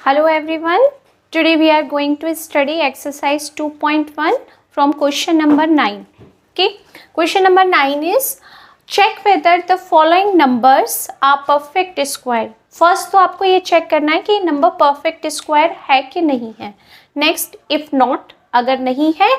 Hello everyone. Today we are going to study exercise 2.1 from question number 9. Okay. Question number 9 is check whether the following numbers are perfect square. First तो आपको ये check करना है कि ये number perfect square है कि नहीं है. नेक्स्ट इफ नॉट, अगर नहीं है,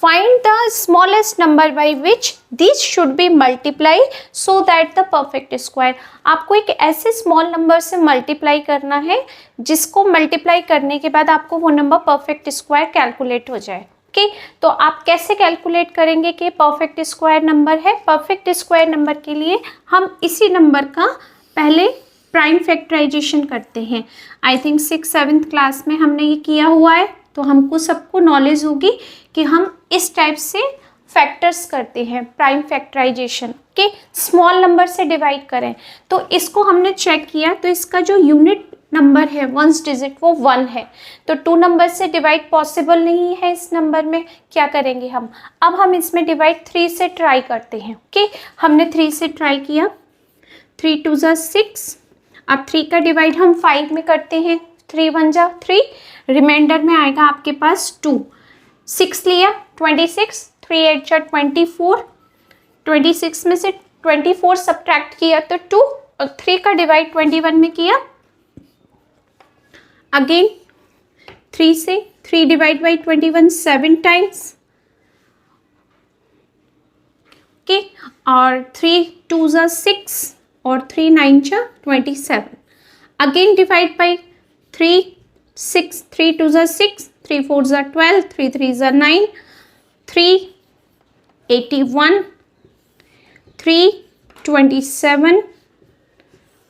find the smallest number by which these should be multiplied so that the perfect square. आपको एक ऐसे स्मॉल नंबर से मल्टीप्लाई करना है जिसको मल्टीप्लाई करने के बाद आपको वो नंबर परफेक्ट स्क्वायर कैलकुलेट हो जाए. ओके, तो आप कैसे कैलकुलेट करेंगे कि परफेक्ट स्क्वायर नंबर है? परफेक्ट स्क्वायर नंबर के लिए हम इसी नंबर का पहले प्राइम फैक्टराइजेशन करते हैं. आई थिंक 6-7 क्लास में हमने ये किया हुआ है, तो हमको सबको नॉलेज होगी कि हम इस टाइप से फैक्टर्स करते हैं प्राइम फैक्टराइजेशन के. स्मॉल नंबर से डिवाइड करें तो इसको हमने चेक किया तो इसका जो यूनिट नंबर है वंस डिजिट वो 1 है. तो 2 नंबर से डिवाइड पॉसिबल नहीं है इस नंबर में. क्या करेंगे हम? अब हम इसमें डिवाइड 3 से ट्राई करते हैं. ओके, हमने 3 से ट्राई किया. 3 2 ज़ा 6. अब 3 का डिवाइड हम 5 में करते हैं. 3 1 ज़ा 3, रिमाइंडर में आएगा आपके पास 2. 6 लिया 26, 3 8 ज़ा 24. 26 में से 24 सब्ट्रैक्ट किया तो 2, और 3 का डिवाइड 21 में किया. अगेन 3 से 3 डिवाइड बाई 21 7 टाइम्स. ओके, और 3 2 ज़ा 6 और 3 9 ज़ा 27. अगेन डिवाइड बाई 3 6, 3 2 ज़ा 6, 3 4 ज़ा 12, 3 3 ज़ा 9, 3 81, 3 27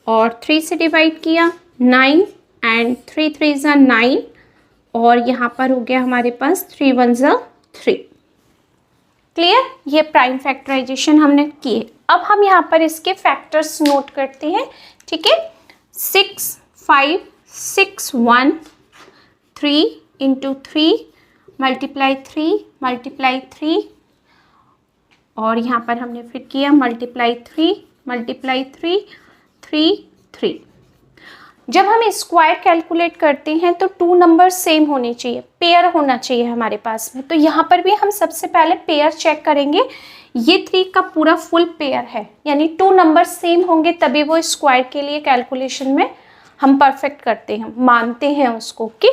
और 3 से डिवाइड किया 9 एंड 3 3 ज़ा 9 और यहाँ पर हो गया हमारे पास 3 1 ज़ा 3. क्लियर? ये प्राइम फैक्टराइजेशन हमने किए. अब हम यहाँ पर इसके फैक्टर्स नोट करते हैं. ठीक है, 6 5 6 1 3 इंटू 3 मल्टीप्लाई 3 और यहाँ पर हमने फिर किया मल्टीप्लाई 3 3 3. जब हम स्क्वायर कैलकुलेट करते हैं तो 2 नंबर सेम होने चाहिए, पेयर होना चाहिए हमारे पास में. तो यहाँ पर भी हम सबसे पहले पेयर चेक करेंगे. ये 3 का पूरा फुल पेयर है, यानी 2 नंबर सेम होंगे तभी वो स्क्वायर के लिए कैलकुलेशन में हम परफेक्ट करते हैं, मानते हैं उसको. ओके,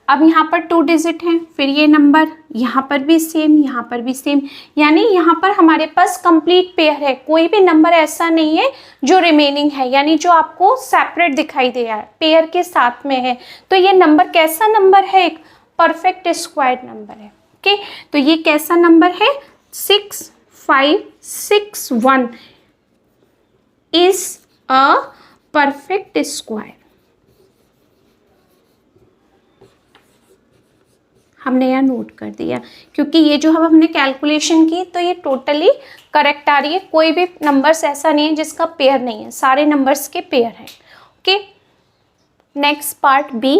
अब यहाँ पर 2 डिजिट हैं, फिर ये नंबर यहाँ पर भी सेम, यहाँ पर भी सेम, यानी यहाँ पर हमारे पास कंप्लीट पेयर है. कोई भी नंबर ऐसा नहीं है जो रिमेनिंग है, यानी जो आपको सेपरेट दिखाई दे रहा है, पेयर के साथ में है. तो ये नंबर कैसा नंबर है? एक परफेक्ट स्क्वायर नंबर है. ओके, तो ये कैसा नंबर है? 6 5 6 1 इज अ परफेक्ट स्क्वायर. हमने यहाँ नोट कर दिया क्योंकि ये जो हमने कैलकुलेशन की तो ये टोटली करेक्ट आ रही है. कोई भी नंबर्स ऐसा नहीं है जिसका पेयर नहीं है, सारे नंबर्स के पेयर हैं. Okay, next part B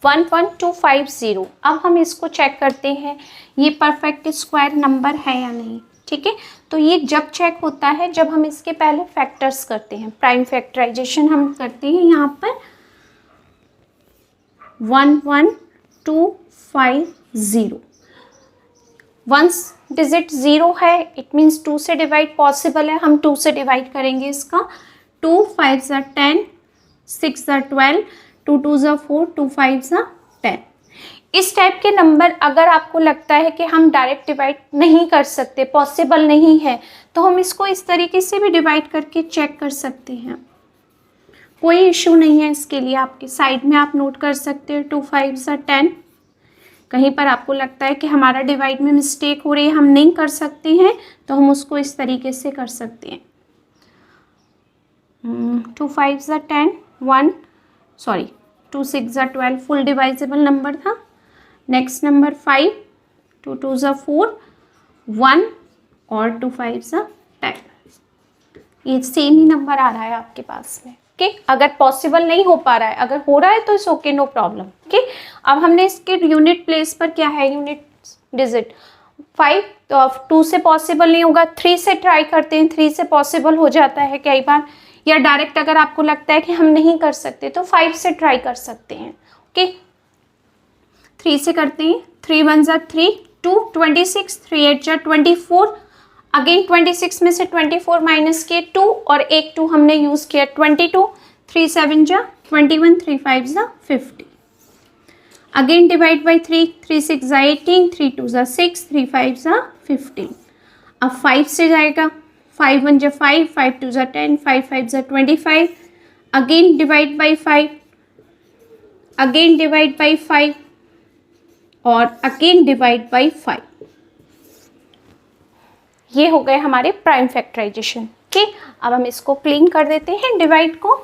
1 1 2 5 0. अब हम इसको चेक करते हैं ये परफेक्ट स्क्वायर नंबर है या नहीं. ठीक है, तो ये जब चेक होता है जब हम इसके पहले फैक्टर्स करते हैं, प्राइम फैक्टराइजेशन हम करते हैं. यहाँ पर 1 1 2 5 0. वंस डिजिट 0 है, इट मीन्स 2 से डिवाइड पॉसिबल है. हम 2 से डिवाइड करेंगे इसका. 2 5 ज़ा 10, 6 ज़ा 12, 2 2 ज़ा 4, 2 5 ज़ा 10. इस टाइप के नंबर अगर आपको लगता है कि हम डायरेक्ट डिवाइड नहीं कर सकते, पॉसिबल नहीं है, तो हम इसको इस तरीके से भी डिवाइड करके चेक कर सकते हैं. कोई इशू नहीं है इसके लिए. आपके साइड में आप नोट कर सकते हो 2 5 ज़ा 10. कहीं पर आपको लगता है कि हमारा डिवाइड में मिस्टेक हो रही है, हम नहीं कर सकते हैं, तो हम उसको इस तरीके से कर सकते हैं. 2 5 ज़ा 10 1, सॉरी 2 6 ज़ा 12 फुल डिवाइजेबल नंबर था. नेक्स्ट नंबर 5, 2 2 ज़ा 4 1 और 2 5 ज़ा 10. ये सेम ही नंबर आ रहा है आपके पास में. ओके, अगर पॉसिबल नहीं हो पा रहा है, अगर हो रहा है तो it's okay, no problem. Okay, अब हमने इसके यूनिट प्लेस पर क्या है, यूनिट डिजिट 5, तो अब 2 से पॉसिबल नहीं होगा. 3 से ट्राई करते हैं, 3 से पॉसिबल हो जाता है कई बार, या डायरेक्ट अगर आपको लगता है कि हम नहीं कर सकते तो 5 से ट्राई कर सकते हैं. ओके 3 से करते हैं, 3 1 ज़ा 3, 2 26, 3 8 ज़ा 24, अगेन 26 में से 24 माइनस किए 2 और एक 2 हमने यूज़ किया 22, 3 7 ज़ा 21, 3 5 ज़ा 50, अगेन डिवाइड बाई 3, 3 6 ज़ा 18, 3 2 ज़ा 6, 3 5 ज़ा 15, अब 5 से जाएगा, 5 1 ज़ा 5, 5 2 ज़ा 10, 5 5 ज़ा 25, again divide by 5, again divide by 5 और अगेन डिवाइड बाई 5। ये हो गए हमारे प्राइम फैक्टराइजेशन के। अब हम इसको क्लीन कर देते हैं डिवाइड को।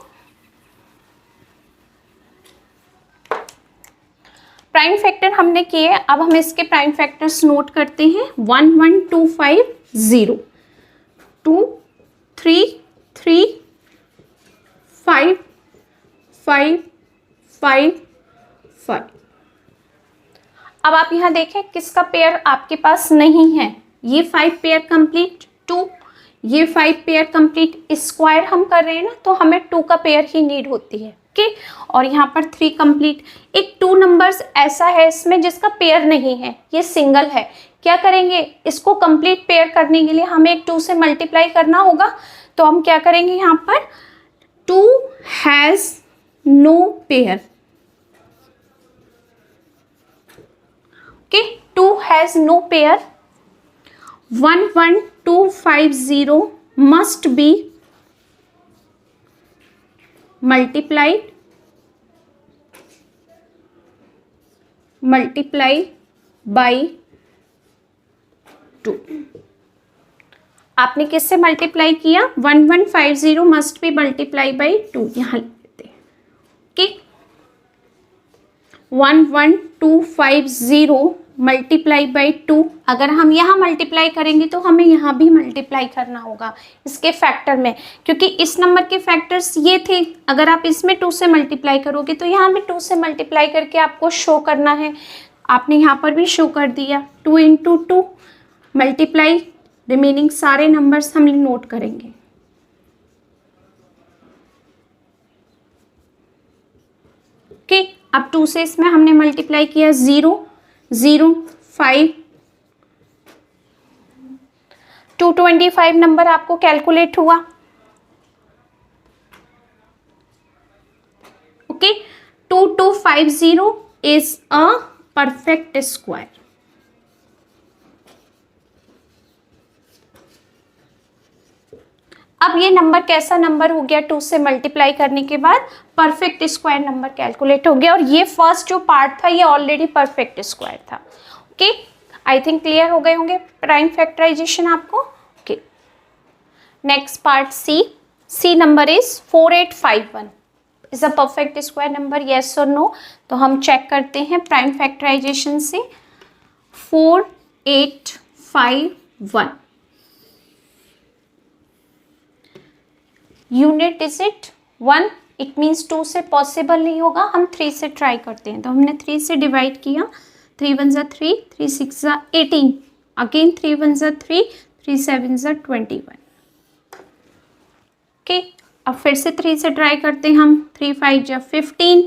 प्राइम फैक्टर हमने किए, अब हम इसके प्राइम फैक्टर्स नोट करते हैं। 1 1 2 5 0, 2 3 3 5 5 5 5। अब आप यहाँ देखें किसका पेयर आपके पास नहीं है, ये 5 पेयर कंप्लीट, 2 ये 5 पेयर कंप्लीट, स्क्वायर हम कर रहे हैं ना तो हमें 2 का पेयर ही नीड होती है। ओके और यहाँ पर 3 कंप्लीट। एक 2 नंबर्स ऐसा है इसमें जिसका पेयर नहीं है, ये सिंगल है। क्या करेंगे, इसको कंप्लीट पेयर करने के लिए हमें एक 2 से मल्टीप्लाई करना होगा। तो हम क्या करेंगे, यहाँ पर 2 has no pair. Okay 2 has no pair. 1 1 2 5 0 must be multiplied by 2। आपने किससे मल्टीप्लाई किया, 1 1 5 0 मस्ट बी मल्टीप्लाई बाई 2, यहाँ लेते हैं। Okay 1 1 2 5 0 multiply by 2। अगर हम यहाँ मल्टीप्लाई करेंगे तो हमें यहाँ भी मल्टीप्लाई करना होगा इसके फैक्टर में, क्योंकि इस नंबर के फैक्टर्स ये थे। अगर आप इसमें 2 से मल्टीप्लाई करोगे तो यहाँ भी 2 से मल्टीप्लाई करके आपको शो करना है। आपने यहाँ पर भी शो कर दिया। 2 इंटू 2 मल्टीप्लाई, रिमेनिंग सारे नंबर्स हम नोट करेंगे। ओके अब 2 से इसमें हमने मल्टीप्लाई किया, 0 0 5, 225 नंबर आपको कैलकुलेट हुआ। Okay 2250 is a perfect square. अब ये नंबर कैसा नंबर हो गया, 2 से मल्टीप्लाई करने के बाद परफेक्ट स्क्वायर नंबर कैलकुलेट हो गया। और ये फर्स्ट जो पार्ट था ये ऑलरेडी परफेक्ट स्क्वायर था। ओके आई थिंक क्लियर हो गए होंगे प्राइम फैक्टराइजेशन आपको। Okay next part C number is 4851 is a perfect square number, yes और नो। तो हम चेक करते हैं प्राइम फैक्टराइजेशन से। 4851 यूनिट डिजिट 1, इट मीन्स 2 से पॉसिबल नहीं होगा, हम 3 से ट्राई करते हैं। तो हमने 3 से डिवाइड किया, 3 1 ज़ा 3, 3 6 ज़ा 18, अगेन 3 1 ज़ा 3, 3 7 ज़ा 21। ओके अब फिर से 3 से ट्राई करते हैं हम, 3 5 ज़ा 15,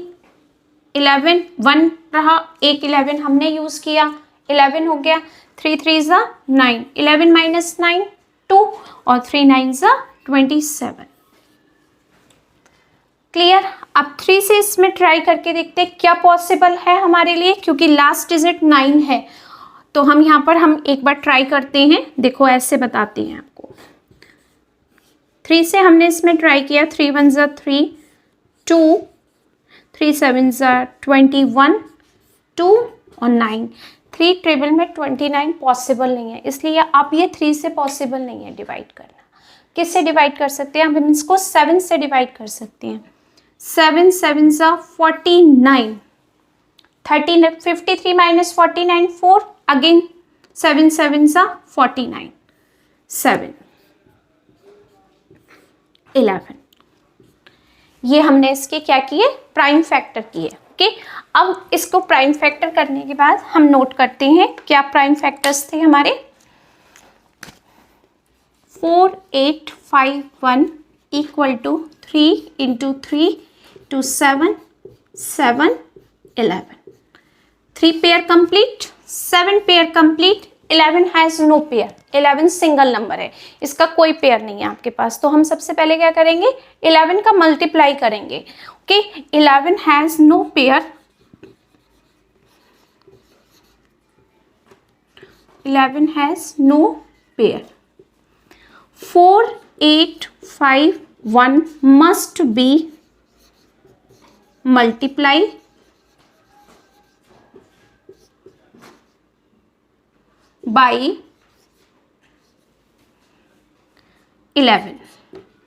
11 1 रहा, एक 11 हमने यूज़ किया, 11 हो गया, 3 3 ज़ा 9, 11 माइनस 9 2 और 3 9 ज़ा 27। क्लियर। अब 3 से इसमें ट्राई करके देखते हैं क्या पॉसिबल है हमारे लिए, क्योंकि लास्ट डिजिट 9 है। तो हम यहाँ पर हम एक बार ट्राई करते हैं, देखो ऐसे बताते हैं आपको। 3 से हमने इसमें ट्राई किया, 3 1 ज़ा 3, 2, 3 7 ज़ा 21, 2 और 9। 3 टेबल में 29 पॉसिबल नहीं है, इसलिए आप ये 3 से पॉसिबल नहीं है डिवाइड करना। किससे डिवाइड कर सकते हैं, हम इसको 7 से डिवाइड कर सकते हैं। 7 7 ज़ा 49, 13 53 माइनस 49 4, अगेन 7 7 ज़ा 49, 7 11। ये हमने इसके क्या किए, प्राइम फैक्टर किए। ओके अब इसको प्राइम फैक्टर करने के बाद हम नोट करते हैं क्या प्राइम फैक्टर्स थे हमारे। 4851 equal to 3 into 3 to 7 7 11. 3 pair complete, 7 pair complete, 11 has no pair. 11 single number है, इसका कोई पेयर नहीं है आपके पास. तो हम सबसे पहले क्या करेंगे, 11 का मल्टीप्लाई करेंगे. Okay, 11 has no pair. 11 has no pair. 4, 8, 5, 1 must be multiply by 11.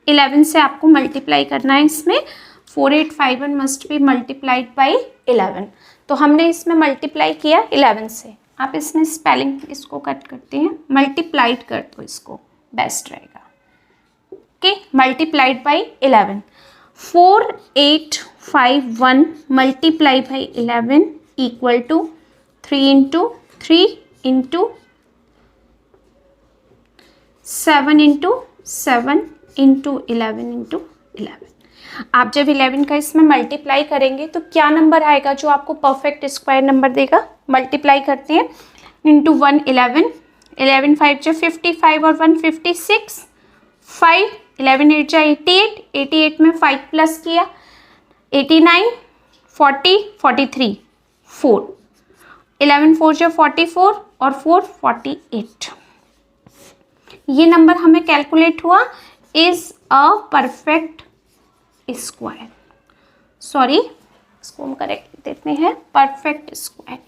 11 से आपको मल्टीप्लाई करना है इसमें. 4, 8, 5, 1 मस्ट बी मल्टीप्लाइड बाई 11. तो हमने इसमें मल्टीप्लाई किया 11 से. आप इसमें स्पेलिंग इसको कट करते हैं, मल्टीप्लाइड कर दो, इसको बेस्ट रहेगा. Okay, multiplied by 11. 4, 8, 5, 1 multiply by 11 equal to 3 into 3 into 7 into 7 into 11 into 11. आप जब 11 का इसमें मल्टीप्लाई करेंगे तो क्या नंबर आएगा जो आपको परफेक्ट स्क्वायर नंबर देगा. मल्टीप्लाई करते हैं. इंटू 1 11, 11 5 जो 55 और 1 56, 5 11 8 जा 88, 88 में 5 प्लस किया 89, 40 43, 4 11 4 जो 44 और 4 48. ये नंबर हमें कैलकुलेट हुआ is a perfect square. Sorry, इसको हम करेक्ट देते हैं, परफेक्ट स्क्वायर.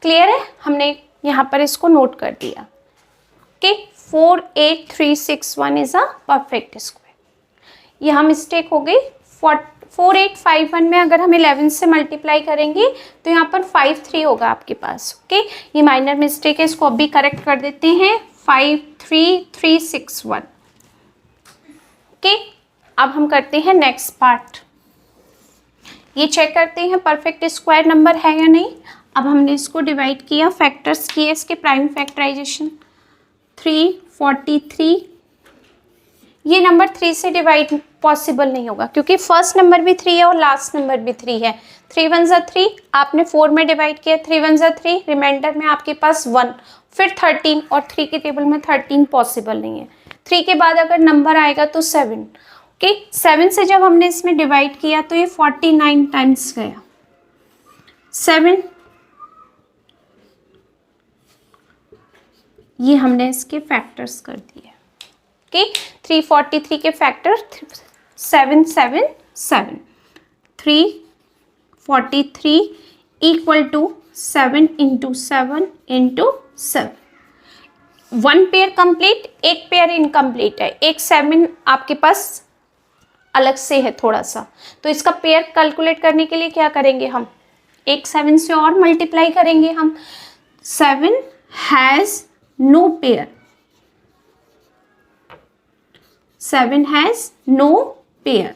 क्लियर है, हमने यहाँ पर इसको नोट कर दिया कि 4 8 3 6 1 इज अ परफेक्ट स्क्वायर. यहाँ मिस्टेक हो गई. 4 8 5 1 में अगर हम 11 से मल्टीप्लाई करेंगे तो यहाँ पर 5 3 होगा आपके पास. ओके, ये माइनर मिस्टेक है, इसको अभी करेक्ट कर देते हैं. 5 3 3 6 1. ओके, अब हम करते हैं नेक्स्ट पार्ट. ये चेक करते हैं परफेक्ट स्क्वायर नंबर है या नहीं. अब हमने इसको डिवाइड किया, फैक्टर्स किए इसके, प्राइम फैक्टराइजेशन. 3 43. ये नंबर 3 से डिवाइड पॉसिबल नहीं होगा क्योंकि फर्स्ट नंबर भी 3 है और लास्ट नंबर भी 3 है. 3 1 जा 3, आपने 4 में डिवाइड किया, 3 1 जा 3, रिमाइंडर में आपके पास 1, फिर 13 और 3 के टेबल में 13 पॉसिबल नहीं है. 3 के बाद अगर नंबर आएगा तो 7. ओके, 7 से जब हमने इसमें डिवाइड किया तो ये 49 टाइम्स गया. 7 ये हमने इसके फैक्टर्स कर दिए. ओके, 343 के factor 7 7 7. 343 equal to 7 into 7 into 7. 1 pair complete, एक पेयर इनकम्प्लीट है. एक 7 आपके पास अलग से है थोड़ा सा, तो इसका पेयर कैलकुलेट करने के लिए क्या करेंगे, हम एक 7 से और मल्टीप्लाई करेंगे. हम 7 has no pair. 7 has no pair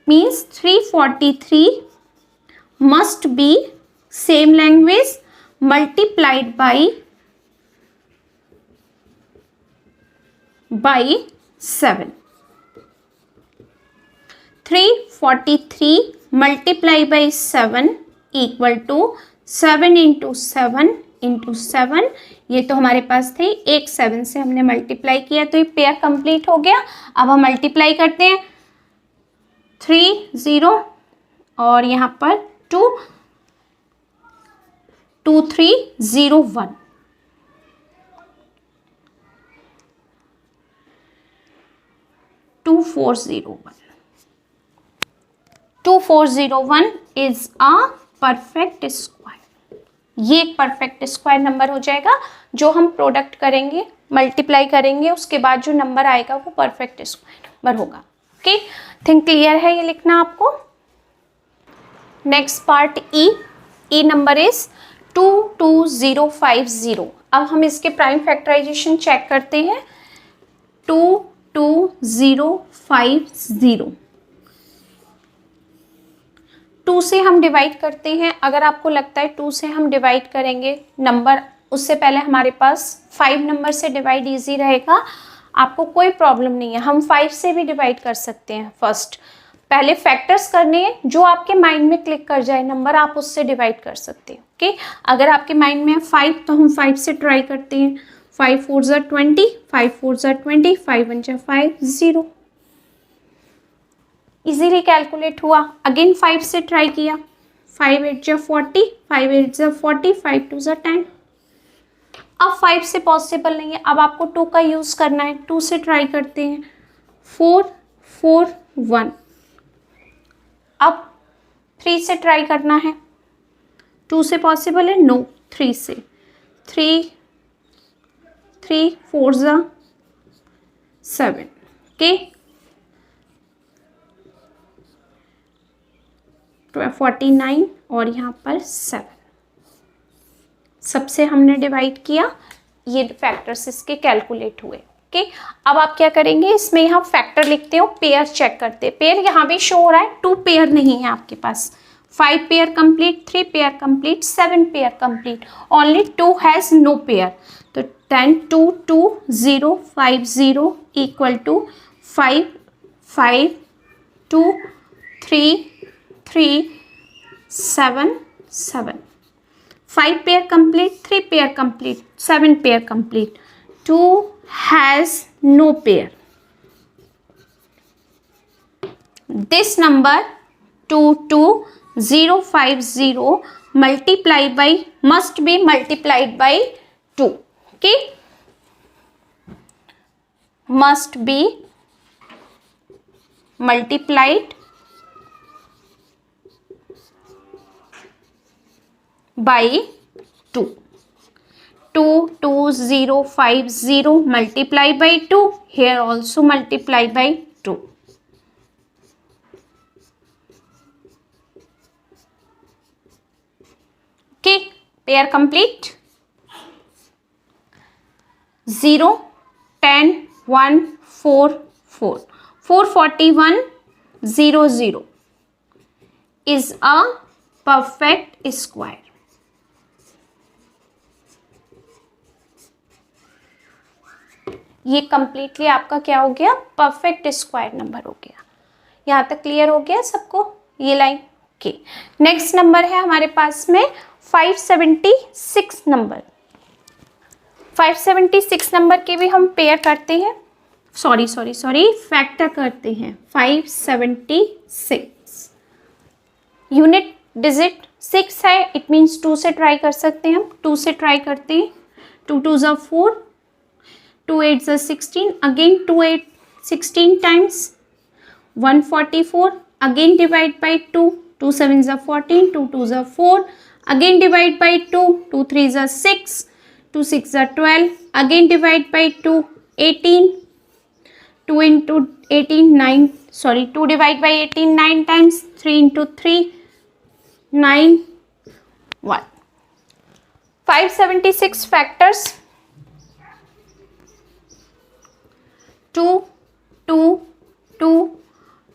means 343 must be same language multiplied by 7. 343 multiply by 7 equal to 7 into 7 into 7. ये तो हमारे पास थे, एक 7 से हमने मल्टीप्लाई किया तो ये पेयर कंप्लीट हो गया. अब हम मल्टीप्लाई करते हैं. 3 0 और यहाँ पर 2 2 3 0 1. 2 4 0 1. 2 4 0 1 इज अ परफेक्ट स्क्वायर. ये एक परफेक्ट स्क्वायर नंबर हो जाएगा. जो हम प्रोडक्ट करेंगे, मल्टीप्लाई करेंगे, उसके बाद जो नंबर आएगा वो परफेक्ट स्क्वायर नंबर होगा. ओके, थिंक क्लियर है ये लिखना आपको. Next part E number is 22050. अब हम इसके प्राइम फैक्टराइजेशन चेक करते हैं. 22050. 2 से हम डिवाइड करते हैं. अगर आपको लगता है 2 से हम डिवाइड करेंगे नंबर, उससे पहले हमारे पास 5 नंबर से डिवाइड इजी रहेगा. आपको कोई प्रॉब्लम नहीं है, हम 5 से भी डिवाइड कर सकते हैं। फर्स्ट पहले फैक्टर्स करने हैं, जो आपके माइंड में क्लिक कर जाए नंबर आप उससे डिवाइड कर सकते हैं। ओके, अगर आपके माइंड में है 5 तो हम 5 से ट्राई करते हैं। 5 4 ज़ा 20, 5 4 ज़ा 20, 5 1 ज़ा 5, 0। इजीली कैलकुलेट हुआ। अगेन 5 से ट्राई किया, 5 8 ज़ा 40, 5 8 ज़ा 40, 5 2 ज़ा 10। अब 5 से पॉसिबल नहीं है, अब आपको 2 का यूज़ करना है। 2 से ट्राई करते हैं, 4 4 1। अब 3 से ट्राई करना है, 2 से पॉसिबल है, नो। 3 से, 3 3 4 ज़ा 7। ओके, 49 और यहाँ पर 7। सबसे हमने डिवाइड किया, ये फैक्टर्स इसके कैलकुलेट हुए। ओके, अब आप क्या करेंगे, इसमें यहाँ फैक्टर लिखते हो, पेयर चेक करते हैं। पेयर यहाँ भी शो हो रहा है, 2 पेयर नहीं है आपके पास। 5 pair complete, 3 pair complete, 7 pair complete, only 2 has no pair. तो 10 2 2 0 5 0 equal to 5 5 2 3 3 7 7। 5 pair complete, 3 pair complete, 7 pair complete, 2 has no pair. This number 22050 multiplied by, must be multiplied by 2. Okay, must be multiplied by 2. 22050 multiply by 2. Here also multiply by 2. Okay, pair complete. 0 10 1 4 4 441 0 0 is a perfect square. ये completely आपका क्या हो गया, perfect square number हो गया। यहाँ तक clear हो गया सबको ये लाइन? ओके, नेक्स्ट नंबर है हमारे पास में 576 नंबर। 576 नंबर के भी हम पेयर करते हैं, सॉरी फैक्टर करते हैं। 576 यूनिट डिजिट 6 है, इट मीन्स 2 से ट्राई कर सकते हैं हम। 2 से ट्राई करते हैं, 2 2 ज़ा 4, 2 8 ज़ा 16, again 2 8 16 times 144, again divide by 2, 2 7 ज़ा 14, 2 2 ज़ा 4, अगेन डिवाइड बाई 2, 2 3 ज़ा 6, 2 6 ज़ा 12, again divide by 2, 18, 2 into 18 9, sorry 2 divide by 18 9 times, 3 into 3 9 1। 576 factors 2 2 2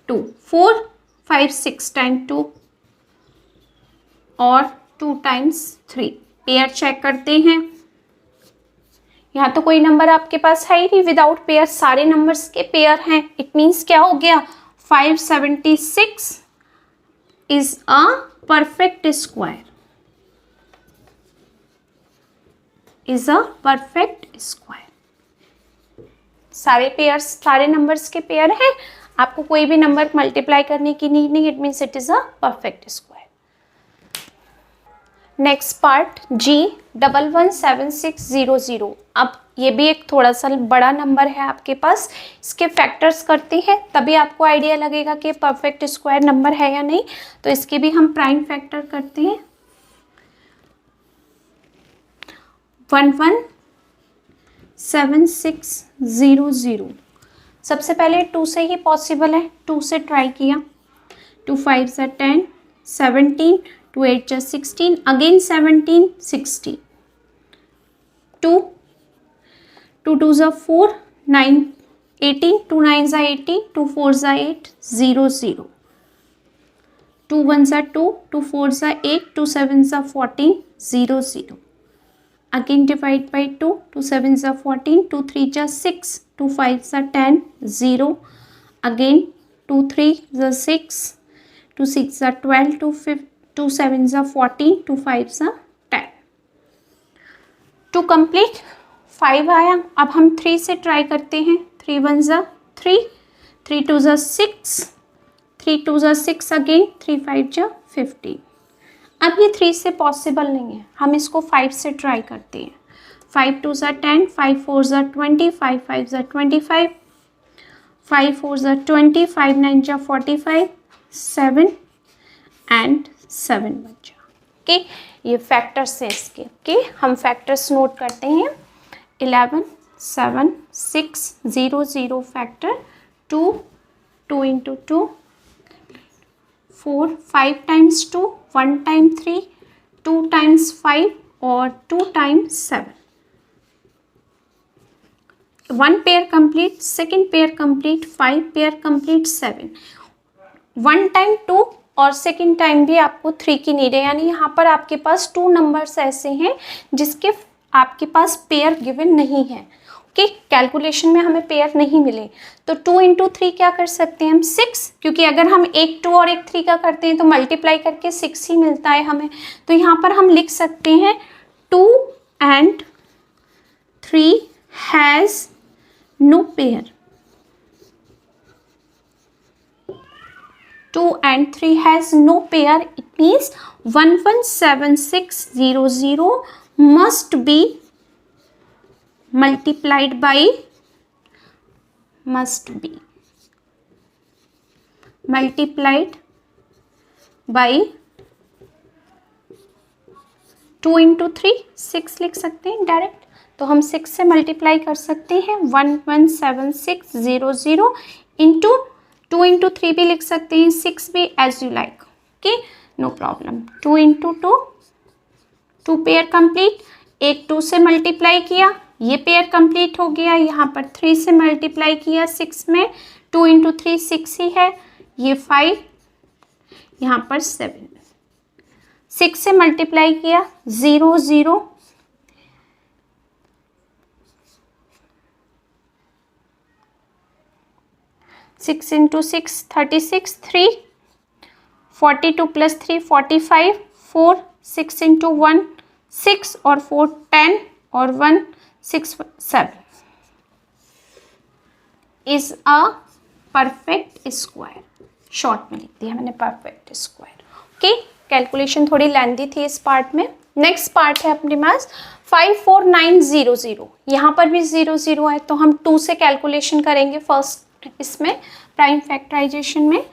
2 4 5 6 time 2 और 2 टाइम्स 3। पेयर चेक करते हैं, यहाँ तो कोई नंबर आपके पास है ही नहीं विदाउट पेयर, सारे नंबर्स के पेयर हैं। इट मीन्स क्या हो गया, 576 is a perfect square, is a perfect square. सारे पेयर्स, सारे नंबर्स के पेयर हैं, आपको कोई भी नंबर मल्टीप्लाई करने की नीड नहीं, it means it is a perfect square. Next part G 117600। अब ये भी एक थोड़ा सा बड़ा नंबर है आपके पास, इसके फैक्टर्स करते हैं तभी आपको आइडिया लगेगा कि परफेक्ट स्क्वायर नंबर है या नहीं। तो इसके भी हम प्राइम फैक्टर करते हैं। 117600, सबसे पहले 2 से ही पॉसिबल है, 2 से ट्राई किया, 2 5 ज़ा 10, 17, 2 8 ज़ा 16, अगेन 17 16, 2 2 2 ज़ा 4 9 18, 2 9 ज़ा 18, 2 4 ज़ा 8 0 0, 2 1 ज़ा 2, 2 4 ज़ा 8, 2 7 ज़ा 14 0 0, Again divide by 2. 2 7s are 14. 2 3s are 6. 2 5s are 10. 0. Again 2 3s are 6. 2 6s are 12. 2 7s are 14. 2 5s are 10. To complete 5 आया. अब हम 3 से ट्राई करते हैं. 3 1s are 3. 3 2s are 6. 3 2s are 6 again. 3 5s are 15. अब ये 3 से पॉसिबल नहीं है. हम इसको 5 से ट्राई करते हैं. 5 2s are 10. 5 4s are 20. 5 5s are 25. 5 4s are 20. 5 9s are 45. 7 and 7 बचा. ओके, ये फैक्टर्स हैं इसके. ओके, हम फैक्टर्स नोट करते हैं. 11 7 6 0 0 factor. 2 2 into 2 4 5 times 2 1 times 3 2 times 5 और 2 times 7. 1 pair complete, second pair complete, 5 pair complete, 7. 1 time 2 और सेकेंड टाइम भी आपको 3 की नीड है. यानी यहाँ पर आपके पास 2 नंबर्स ऐसे हैं जिसके आपके पास पेयर गिवन नहीं है. ओके, कैलकुलेशन में हमें पेयर नहीं मिले तो 2 into 3 क्या कर सकते हैं हम 6, क्योंकि अगर हम एक 2 और एक 3 का करते हैं तो मल्टीप्लाई करके 6 ही मिलता है हमें. तो यहाँ पर हम लिख सकते हैं 2 and 3 has no pair. 2 and 3 has no pair. It means 117600 must be multiplied by 2 into 3 6 लिख सकते हैं डायरेक्ट. तो हम 6 से मल्टीप्लाई कर सकते हैं. 117600 इंटू 2 into 3 भी लिख सकते हैं, 6 भी, as you like. Okay, no problem. 2 into 2 2 pair complete. एक 2 से मल्टीप्लाई किया, ये पेयर कंप्लीट हो गया. यहाँ पर 3 से मल्टीप्लाई किया 6 में. 2 into 3 6 ही है. ये 5, यहाँ पर 7. 6 से मल्टीप्लाई किया 0 0. 6 into 6 36. 3 42 plus 3 45. 4 6 into 1 6 और 4 10 और 1 6 7 is a perfect square. Short में लिख दिया मैंने परफेक्ट स्क्वायर. ओके, कैलकुलेशन थोड़ी लेंथी थी इस पार्ट में. नेक्स्ट पार्ट है अपने पास 54900. यहाँ पर भी 0 0 है तो हम 2 से कैलकुलेशन करेंगे फर्स्ट इसमें प्राइम फैक्टराइजेशन में.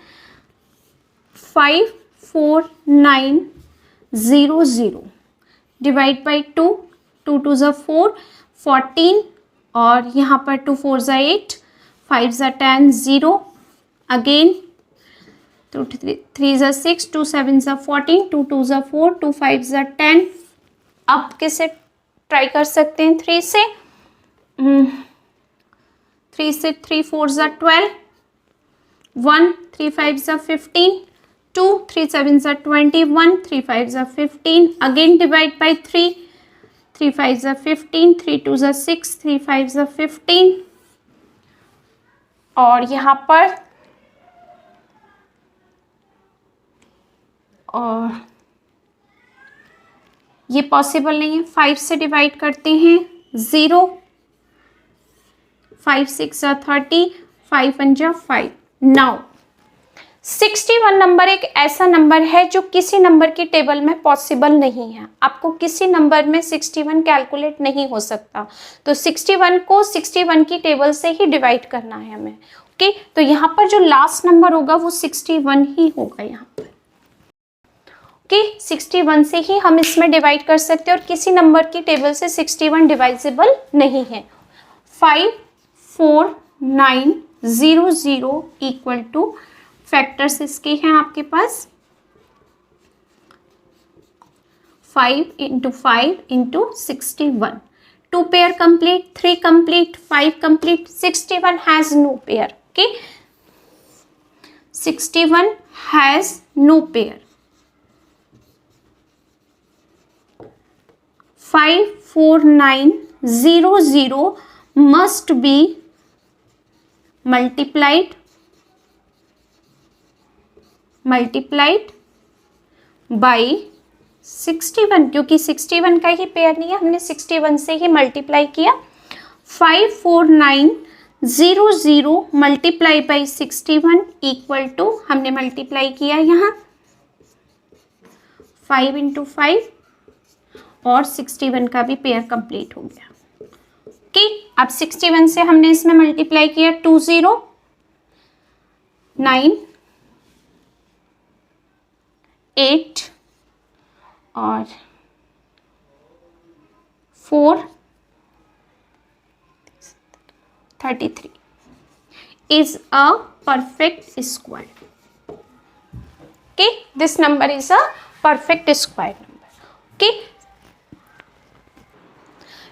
54900 डिवाइड बाई 2. 2 2s are 4 14 और यहाँ पर 2 4s are 8. 5s are 10 0. Again 2 3s are 6. 2 7s are 14. 2 2s are 4. 2 5s are 10. अब किसे ट्राई कर सकते हैं 3 से. 3 से 3 4s are 12. 1 3 5s are 15. 2 3 7s are 21. 3 5s are 15. Again divide by 3. 3 5s are 15. 3 2s are 6. 3 5s are 15. और यहाँ पर और ये पॉसिबल नहीं है. 5 से डिवाइड करते हैं 0. 5 6 are 30. 5 1 are 5. नाउ 61 नंबर एक ऐसा नंबर है जो किसी नंबर की टेबल में पॉसिबल नहीं है. आपको किसी नंबर में 61 कैलकुलेट नहीं हो सकता. तो 61 को 61 की टेबल से ही डिवाइड करना है हमें. ओके, तो यहाँ पर जो लास्ट नंबर होगा वो 61 ही होगा यहाँ पर. ओके, 61 से ही हम इसमें डिवाइड कर सकते हैं और किसी नंबर की टेबल से 61 डिवाइजेबल नहीं है. 54900 इक्वल टू फैक्टर्स इसके हैं आपके पास 5 into 5 into 61. 2 pair complete, 3 complete, 5 complete, 61 has no pair. Okay, 61 has no pair. 54900 must be multiplied by 61, क्योंकि 61 का ही पेयर नहीं है, हमने 61 से ही मल्टीप्लाई किया। 54900 मल्टीप्लाई बाई 61 इक्वल टू, हमने मल्टीप्लाई किया यहाँ 5 इंटू 5 और 61 का भी पेयर कंप्लीट हो गया। ओके, अब 61 से हमने इसमें मल्टीप्लाई किया 20 9 8 और 4 33 is a perfect square. Okay, this number is a perfect square number. Okay,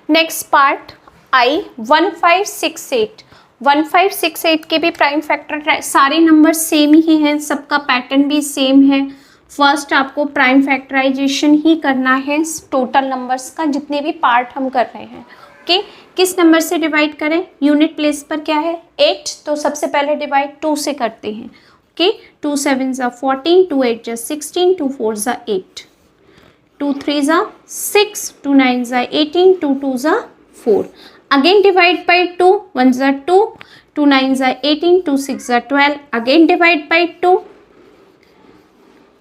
next part I 1568 1568 के भी प्राइम फैक्टर, सारे नंबर सेम ही हैं, सबका पैटर्न भी सेम है। फर्स्ट आपको प्राइम फैक्टराइजेशन ही करना है टोटल नंबर्स का, जितने भी पार्ट हम कर रहे हैं। ओके, किस नंबर से डिवाइड करें? यूनिट प्लेस पर क्या है? 8, तो सबसे पहले डिवाइड 2 से करते हैं। ओके, 2 7 ज़ा 14, 2 8 ज़ा 16, 2 4 ज़ा 8, 2 3 ज़ा 6, 2 9 ज़ा 18, 2 2 ज़ा 4। अगेन डिवाइड बाई 2, 1 ज़ा 2, 2 9 ज़ा 18, 2 6 ज़ा 12, again divide by 2,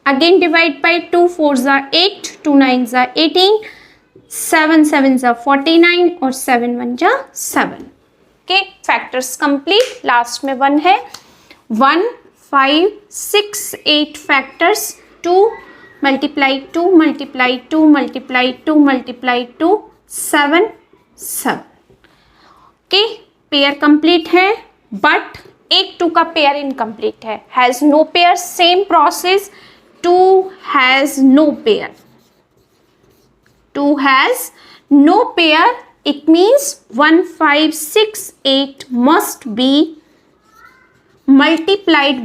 again divide by 2, 4 ज़ा 8, 2 9 ज़ा 18, 7 7 ज़ा 49 और 7 1 ज़ा 7। ओके, फैक्टर्स कंप्लीट, लास्ट में 1 है। 1 5 6 8 factors, 2 multiply 2 multiply 2 multiply 2 multiply 2 7 7। Okay, pair complete है, बट एक 2 का पेयर इनकम्प्लीट है, has no pair, same process, 2 has no pair, 2 has no pair, it means 1 5 6 8 must be multiplied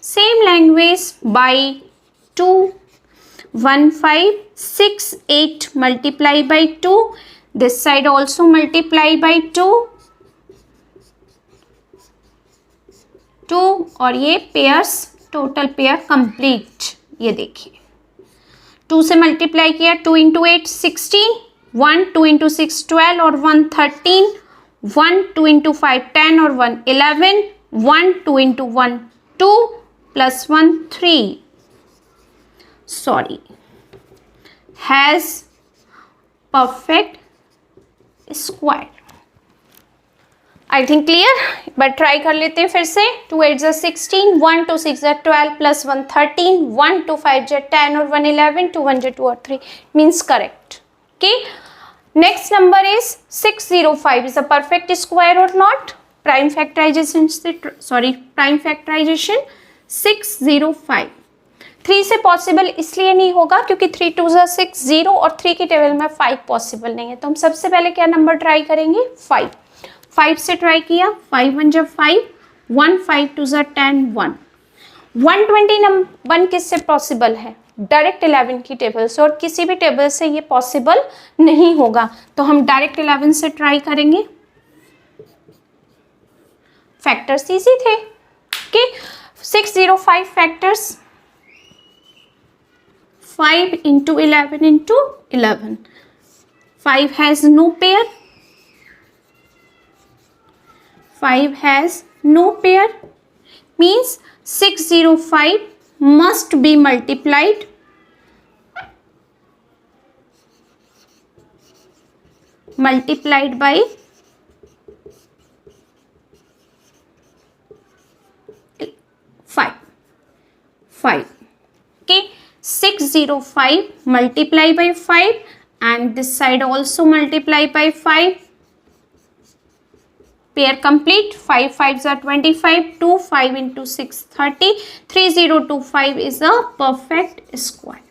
same language by 2, 1 5 6 8 multiply by 2, this side also multiply by 2 और ये pairs, total pair complete. ये देखिए 2 से multiply किया, 2 into 8 16, 1 2 into 6 12 और 1 13, 1 2 into 5 10 और 1 11, 1 2 into 1 2 plus 1 3, sorry, has perfect square. I think clear, but try कर लेते हैं फिर से। 2 8 ज़ा 16, 1 2 6 ज़ा 12 प्लस 1 13, 1 2 5 ज़ा 10 और 1 11, 2 1 ज़ा 2 और 3 means correct. Okay, next number is 605 is a perfect square और नॉट? प्राइम फैक्टराइजेशन से, सॉरी, प्राइम फैक्टराइजेशन 605 3 से पॉसिबल इसलिए नहीं होगा क्योंकि 3 2 ज़ा 6 0 और 3 की टेबल में 5 पॉसिबल नहीं है, तो हम सबसे पहले क्या नंबर ट्राई करेंगे? 5 5 से ट्राई किया, 5 1 ज़ा 5, 1 5 2 ज़ा 10 1, 120 नंबर 1 किससे पॉसिबल है? डायरेक्ट 11 की टेबल से, और किसी भी टेबल से ये पॉसिबल नहीं होगा, तो हम डायरेक्ट 11 से ट्राई करेंगे। फैक्टर्स इजी थे। Okay, 605 factors, 5 into 11 into 11, 5 has no pair, 5 has no pair means 605 must be multiplied by 5. Okay, 605 multiply by 5 and this side also multiply by 5. Pair complete, 5 5s are 25, 2 5 into 6 30, 3025 is a perfect square.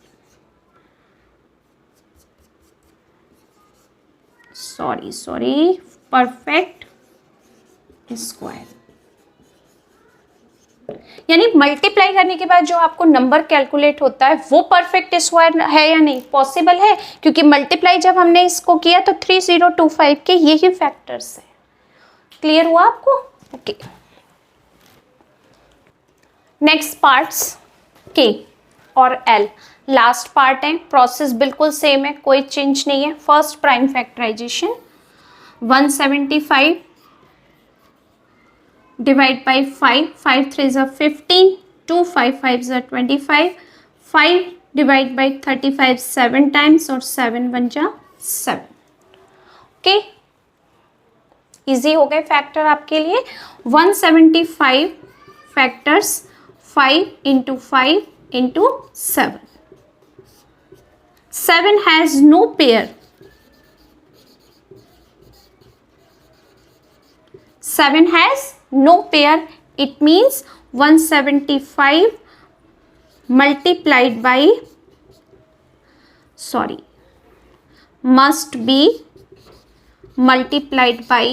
Sorry, perfect square. यानी multiply करने के बाद जो आपको number calculate होता है वो perfect square है या नहीं, पॉसिबल है, क्योंकि मल्टीप्लाई जब हमने इसको किया तो 3025 के यही फैक्टर्स है। क्लियर हुआ आपको? ओके, नेक्स्ट पार्ट्स के और एल, लास्ट पार्ट है, प्रोसेस बिल्कुल सेम है, कोई चेंज नहीं है। First prime factorization 175 divide by 5, 5 3 ज़ा 15, 2 5 5 ज़ा 25, 5 डिवाइड बाई 35 7 टाइम्स और 7 1 जा 7। ओके, इजी हो गए फैक्टर आपके लिए। 175 factors 5 into 5 into 7। 7 has no pair, 7 has no pair. It means 175 multiplied by, sorry, must be multiplied by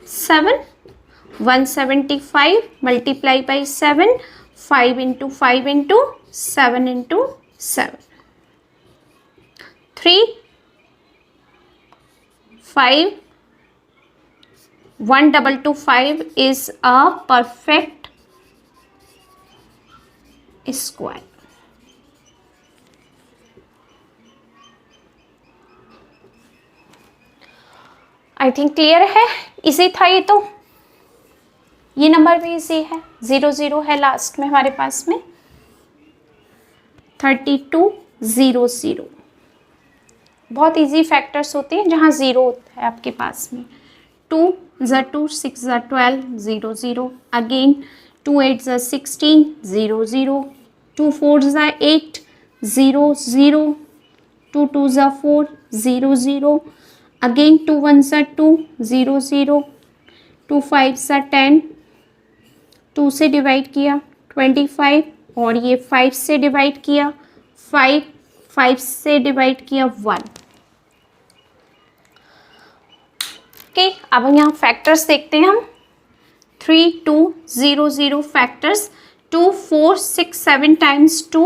7. 175 multiply by 7, 5 into 5 into 7 into 7. 3 5 1225 is a perfect square. I think clear है, easy था ये तो। ये number भी easy है, 0 0 है last में हमारे पास में, 3200। बहुत इजी फैक्टर्स होते हैं जहाँ ज़ीरो होता है आपके पास में। 2 ज़ा 2, 6 ज़ा 12, 0 0। अगेन 2 8 ज़ा 16, 0 0। 2 4 ज़ा 8, 0 0। 2 2 ज़ा 4, 0 0। अगेन 2 1 ज़ा 2, 0 0। 2 5 ज़ा 10, 2 से डिवाइड किया 25, और ये 5 से डिवाइड किया 5, 5 से डिवाइड किया 1। ओके, अब यहाँ फैक्टर्स देखते हैं हम। 3 2 0 0 फैक्टर्स 2 4 6 7 टाइम्स 2,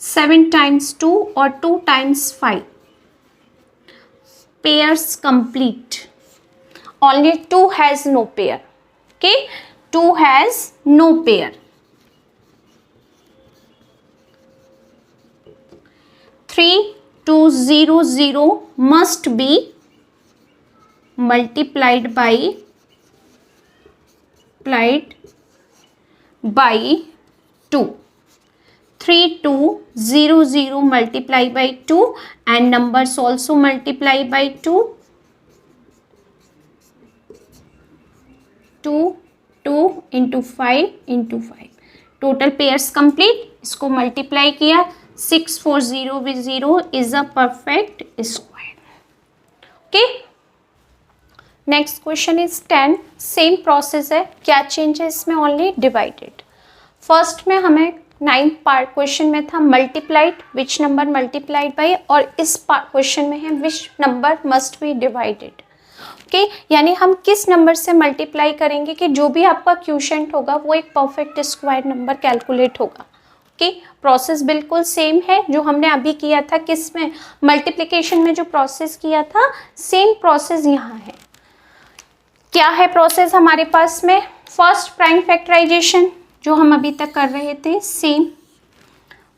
7 टाइम्स 2 और 2 times 5। Pairs complete, only 2 has no pair. Okay, 2 has no pair. 3200 must be multiplied by 2. 3200 multiply by 2 and numbers also multiply by 2. 2 2 into 5 into 5, total pairs complete. इसको multiply किया 640 with 0 is a perfect square. Okay, next question is 10। Same process है, क्या change है इसमें? Only divided. First में हमें 9th part question में था multiplied, which number multiplied by, और इस क्वेश्चन में है which number must be divided. Okay, यानी हम किस नंबर से मल्टीप्लाई करेंगे कि जो भी आपका क्वोशिएंट होगा वो एक परफेक्ट स्क्वायर नंबर कैलकुलेट होगा। ओके, प्रोसेस बिल्कुल सेम है जो हमने अभी किया था, किस में? मल्टीप्लिकेशन में जो प्रोसेस किया था, सेम प्रोसेस यहाँ है। क्या है प्रोसेस हमारे पास में? फर्स्ट प्राइम फैक्टराइजेशन जो हम अभी तक कर रहे थे, सेम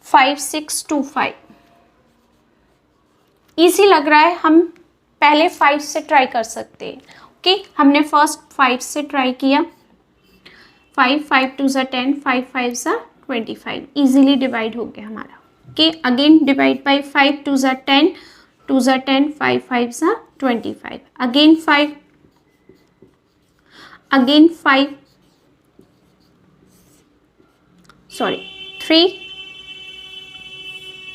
5 6 2 5। इजी लग रहा है, हम पहले 5 से ट्राई कर सकते हैं। ओके, हमने फर्स्ट 5 से ट्राई किया। 5 5 2 ज़ा 10, 5 5 ज़ा 25, इजीली डिवाइड हो गया हमारा। ओके, अगेन डिवाइड बाय 5 2 ज़ा 10, 2 ज़ा 10, 5 5 ज़ा 25, अगेन 5, अगेन 5, सॉरी 3।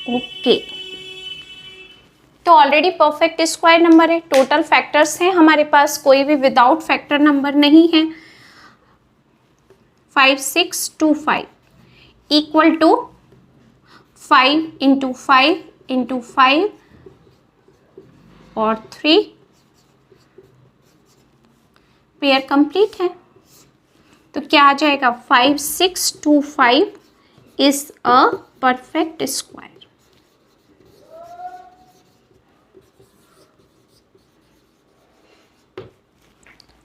ओके, तो ऑलरेडी परफेक्ट स्क्वायर नंबर है, टोटल फैक्टर्स हैं हमारे पास, कोई भी विदाउट फैक्टर नंबर नहीं है। 5 6 2 5 इक्वल टू 5 इंटू 5 इंटू 5 और 3 पेयर कंप्लीट है। तो क्या आ जाएगा 5 6 2 5 is a perfect square.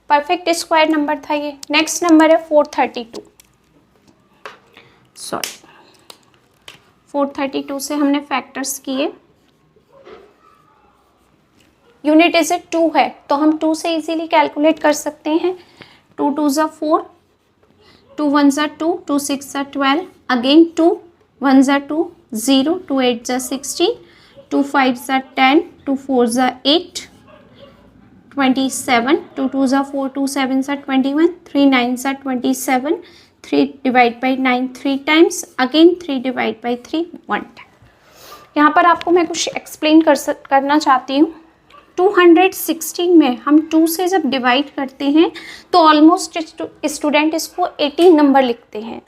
Perfect square number था ये। नेक्स्ट नंबर है 432। सॉरी 432 से हमने फैक्टर्स किए। यूनिट डिजिट 2 है तो हम 2 से इजीली कैलकुलेट कर सकते हैं। 2 2 ज़ा 4, 2 1 ज़ा 2, 2 6 ज़ा 12, अगेन 2 1 ज़ा 2 0, 2 8 ज़ा 16, 2 5 ज़ा 10, 2 4 ज़ा 8 27, 2 2 ज़ा 4, 2 7 ज़ा 21, 3 9 ज़ा 27, 3 divide by 9 3 times, again 3 divide by 3 1 time. यहाँ पर आपको मैं कुछ एक्सप्लेन करना चाहती हूँ। 216 में हम 2 से जब डिवाइड करते हैं तो ऑलमोस्ट स्टूडेंट इसको 18 नंबर लिखते हैं,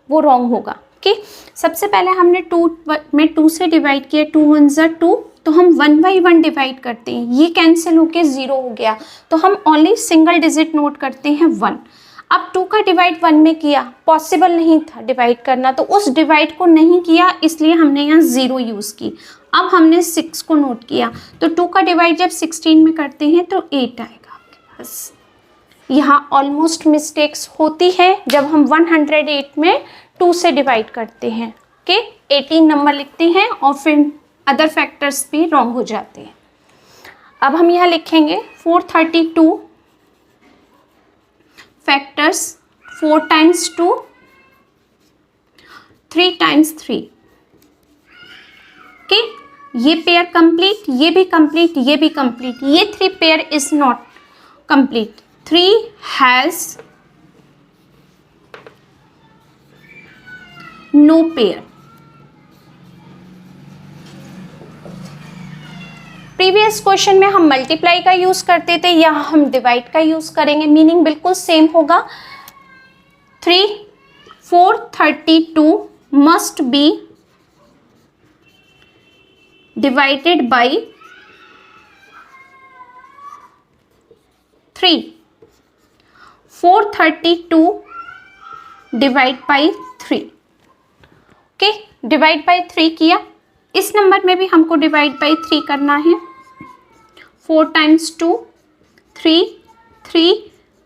वो रॉन्ग होगा। कि सबसे पहले हमने 2 में 2 से डिवाइड किया, 2 1 ज़ा 2, तो हम 1 बाई 1 डिवाइड करते हैं, ये कैंसिल होके 0 हो गया, तो हम ओनली सिंगल डिजिट नोट करते हैं 1। अब 2 का डिवाइड 1 में किया, पॉसिबल नहीं था डिवाइड करना, तो उस डिवाइड को नहीं किया, इसलिए हमने यहाँ 0 यूज़ की। अब हमने 6 को नोट किया, तो 2 का डिवाइड जब 16 में करते हैं तो 8 आएगा आपके पास। यहाँ ऑलमोस्ट मिस्टेक्स होती है जब हम 108 में 2 से डिवाइड करते हैं कि 18 नंबर लिखते हैं और फिर अदर फैक्टर्स भी रॉन्ग हो जाते हैं। अब हम यहाँ लिखेंगे 432 फैक्टर्स 4 टाइम्स 2, 3 टाइम्स 3। ओके, ये पेयर कंप्लीट, ये भी कंप्लीट, ये भी कंप्लीट, ये 3 pair is not complete. 3 has no pair. Previous question में हम मल्टीप्लाई का यूज करते थे, यहाँ हम डिवाइड का यूज करेंगे, मीनिंग बिल्कुल सेम होगा। 432 must be divided by 3. 432 divide by 3. Okay, divide by 3 किया। इस नंबर में भी हमको डिवाइड बाई 3 करना है। 4 टाइम्स 2 3, 3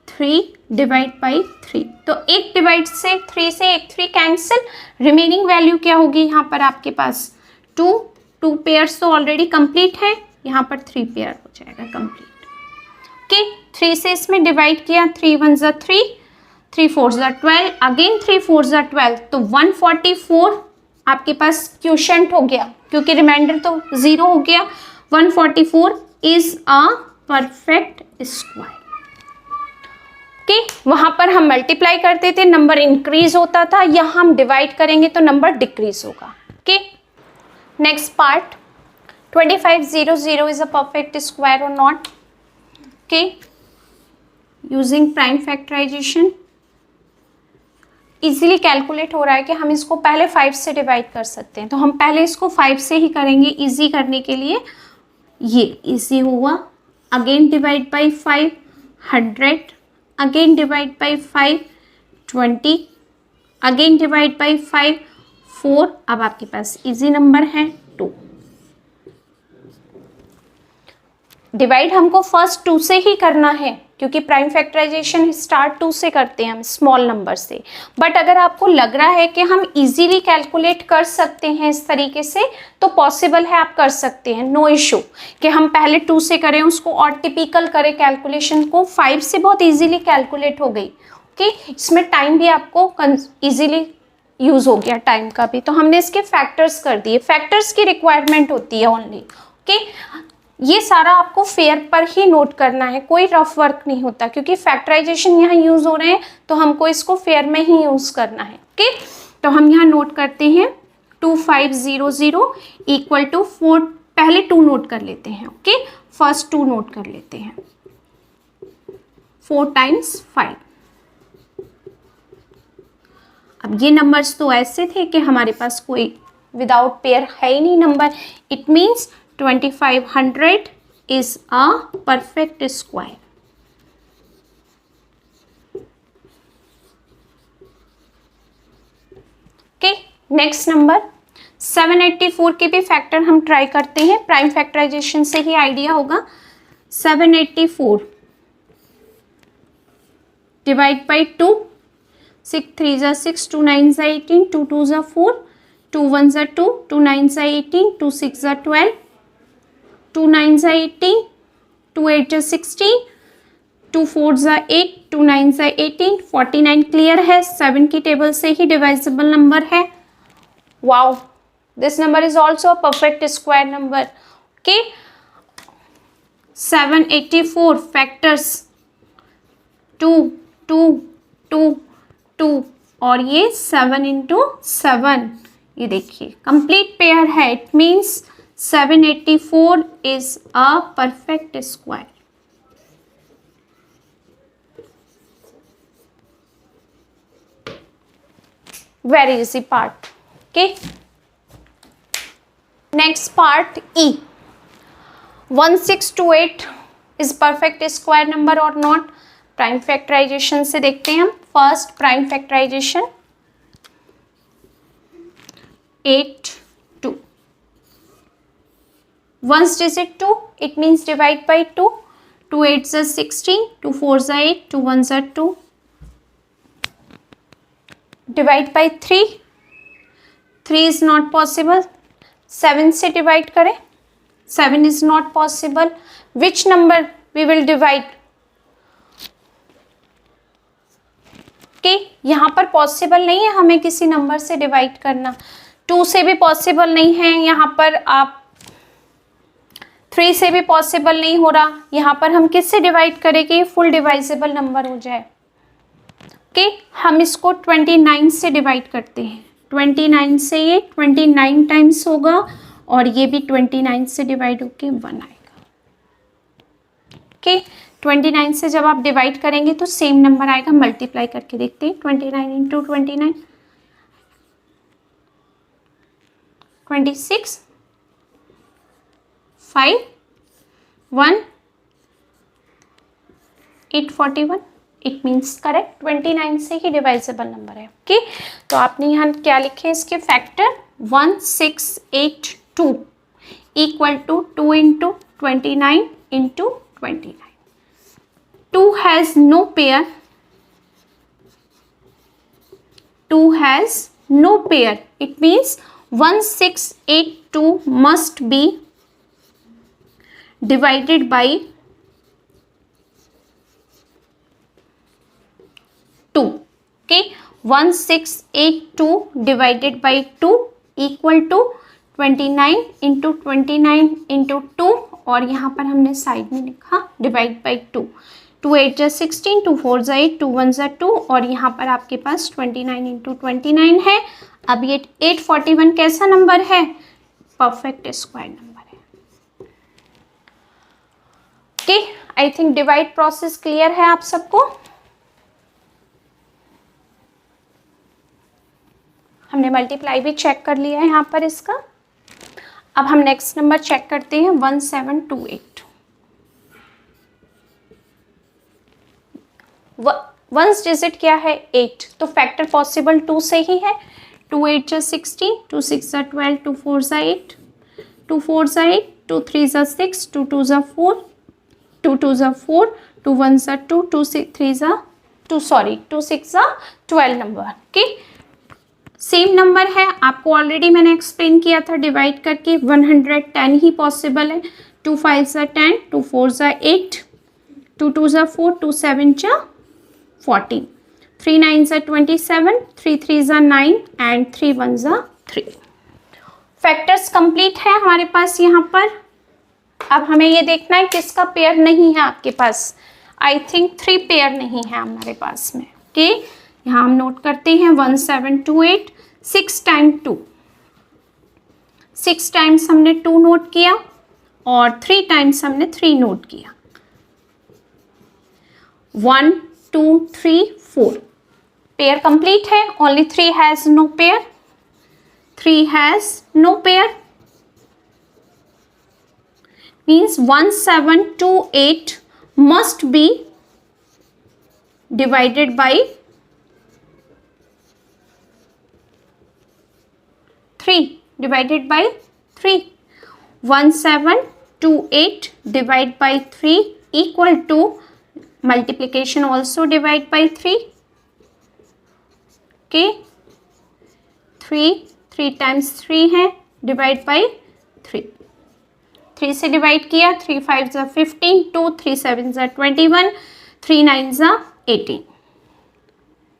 3 डिवाइड बाई 3, तो एक डिवाइड से 3 से एक 3 कैंसिल, रिमेनिंग वैल्यू क्या होगी यहाँ पर आपके पास 2 पेयर्स तो ऑलरेडी कंप्लीट है, यहाँ पर 3 पेयर हो जाएगा कंप्लीट। ओके, 3 से इसमें डिवाइड किया, 3 1 ज़ा 3, 3 4 ज़ा 12, अगेन 3 4 ज़ा 12, तो 144 आपके पास क्वोशंट हो गया क्योंकि रिमाइंडर तो 0 हो गया। 144 is a perfect square. Okay, वहाँ पर हम मल्टीप्लाई करते थे, नंबर इंक्रीज होता था, यहाँ हम डिवाइड करेंगे तो नंबर डिक्रीज होगा। Okay, next part 2500 is a perfect square or not? Okay, using prime factorization easily calculate हो रहा है कि हम इसको पहले 5 से डिवाइड कर सकते हैं, तो हम पहले इसको 5 से ही करेंगे इजी करने के लिए। ये इजी हुआ, again divide by 5 100, again divide by 5 20, again divide by 5 4। अब आपके पास इजी नंबर है 2। डिवाइड हमको फर्स्ट 2 से ही करना है क्योंकि प्राइम फैक्टराइजेशन स्टार्ट 2 से करते हैं हम, स्मॉल नंबर से। बट अगर आपको लग रहा है कि हम इजीली कैलकुलेट कर सकते हैं इस तरीके से, तो पॉसिबल है, आप कर सकते हैं, नो इशू। कि हम पहले 2 से करें उसको और टिपिकल करें कैलकुलेशन को, 5 से बहुत इजीली कैलकुलेट हो गई। ओके, इसमें टाइम भी आपको इजीली यूज हो गया, टाइम का भी। तो हमने इसके फैक्टर्स कर दिए, फैक्टर्स की रिक्वायरमेंट होती है ओनली। ओके, ये सारा आपको फेयर पर ही नोट करना है, कोई रफ वर्क नहीं होता क्योंकि फैक्टराइजेशन यहाँ यूज हो रहे हैं, तो हमको इसको फेयर में ही यूज करना है। ओके, तो हम यहाँ नोट करते हैं 2500 इक्वल टू 4, पहले 2 नोट कर लेते हैं। ओके, फर्स्ट 2 नोट कर लेते हैं, 4 टाइम्स 5। अब ये नंबर्स तो ऐसे थे कि हमारे पास कोई विदाउट पेयर है ही नहीं number. It means 2500 is a perfect square. Okay, next number 784 के भी फैक्टर हम ट्राई करते हैं, प्राइम फैक्टराइजेशन से ही आइडिया होगा. 784 डिवाइड बाई 2, 6 3 ज़ा 6, 2 9 ज़ा 18, 2 2 ज़ा 4, 2 1 ज़ा 2, 2 9 ज़ा 18, 2 6 ज़ा 12, 2 9 ज़ा 18, 2 8 ज़ा 16, 2 4 ज़ा 8, 2 9 ज़ा 18, 49 क्लियर है. 7 की टेबल से ही डिवाइजेबल नंबर है. Wow, this number is also a perfect square number. Okay, 784 factors 2 2 2 2 और ये 7 इंटू 7. ये देखिए कंप्लीट पेयर है. It means 784 is a perfect square. Very easy part. Okay, next part E. 1628 is perfect square number or not? Prime factorization से देखते हैं हम. First prime factorization 8 2. Ones digit 2, it means divide by 2. 2 8 ज़ा 16, 2 4 ज़ा 8, 2 1 ज़ा 2. Divide by 3. 3 is not possible. 7 से divide करें. 7 is not possible. Which number we will divide? Okay, यहाँ पर पॉसिबल नहीं है हमें किसी नंबर से डिवाइड करना. 2 से भी पॉसिबल नहीं है यहाँ पर. आप 3 से भी पॉसिबल नहीं हो रहा. यहाँ पर हम किससे डिवाइड करेंगे? फुल डिवाइजेबल नंबर हो जाए. ओके, हम इसको 29 से डिवाइड करते हैं. 29 से ये 29 टाइम्स होगा और ये भी 29 से डिवाइड होके 1 आएगा. ओके, 29 से जब आप डिवाइड करेंगे तो सेम नंबर आएगा. मल्टीप्लाई करके देखते हैं. 29 इंटू 29 26 5 1 841. इट मीन्स करेक्ट 29 से ही डिवाइजेबल नंबर है. ओके, तो आपने यहाँ क्या लिखे इसके factor? 1682 equal to 2 into 29 into 29. 2 has no pair. 2 has no pair. It means 1682 must be divided by 2. Okay, 1682 divided by 2 equal to 29 into 29 into 2 और यहाँ पर हमने साइड में लिखा डिवाइड बाई 2. 2 8 ज़ा 16, 2 4 ज़ा 8, 2 1 ज़ा 2 और यहाँ पर आपके पास 29 इंटू 29 है. अब ये 841 कैसा नंबर है? परफेक्ट स्क्वायर नंबर है. Okay, I think divide process clear है आप सबको. हमने मल्टीप्लाई भी चेक कर लिया है यहाँ पर इसका. अब हम नेक्स्ट नंबर चेक करते हैं 1728. वंस डिजिट क्या है? 8. तो फैक्टर पॉसिबल 2 से ही है. 2 8 ज़ा 16, 2 6 ज़ा 12, 2 4 ज़ा 8, 2 4 ज़ा 8, 2 3 ज़ा 6, 2 2 ज़ा 4, 2 2 ज़ा 4, 2 1 ज़ा 2, 2 6 ज़ा 12 नंबर. ओके, सेम नंबर है. आपको ऑलरेडी मैंने एक्सप्लेन किया था डिवाइड करके. 110 ही पॉसिबल है. 2 5 ज़ा 10, 2 4 ज़ा 8, 2 2 ज़ा 4, 2 7 ज़ा 14, 3 9 ज़ा 27, 3 3 ज़ा 9 एंड 3 1 ज़ा 3. फैक्टर्स कंप्लीट है हमारे पास यहाँ पर. अब हमें ये देखना है किसका पेयर नहीं है आपके पास. आई थिंक 3 पेयर नहीं है हमारे पास में. ओके, यहाँ हम नोट करते हैं 1728. 6 टाइम 2, 6 टाइम्स हमने 2 नोट किया और 3 टाइम्स हमने 3 नोट किया. 1 2 3 4 पेयर कंप्लीट है. Only 3 has no pair. 3 has no pair. Means 1728 must be divided by 3. Divided by 3. 1728 divide by 3 equal to multiplication also divide by 3. Okay. 3 times 3 है, divide by 3. 3 से divide किया, 3 5 ज़ा 15, 2 3 7 ज़ा 21, 3 9 ज़ा 18,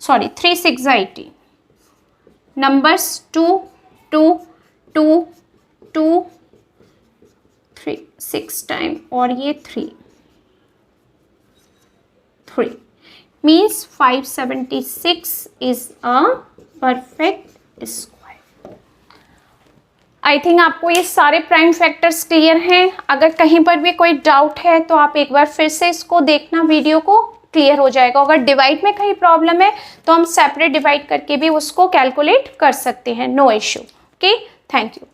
sorry 3 6 ज़ा 18. Numbers 2 2 2 2 3 6 time और ये 3 means 576 is a perfect square. I think आपको ये सारे प्राइम फैक्टर्स क्लियर हैं. अगर कहीं पर भी कोई डाउट है तो आप एक बार फिर से इसको देखना, वीडियो को, क्लियर हो जाएगा. अगर डिवाइड में कहीं प्रॉब्लम है तो हम सेपरेट डिवाइड करके भी उसको कैलकुलेट कर सकते हैं, no issue. Okay, thank you.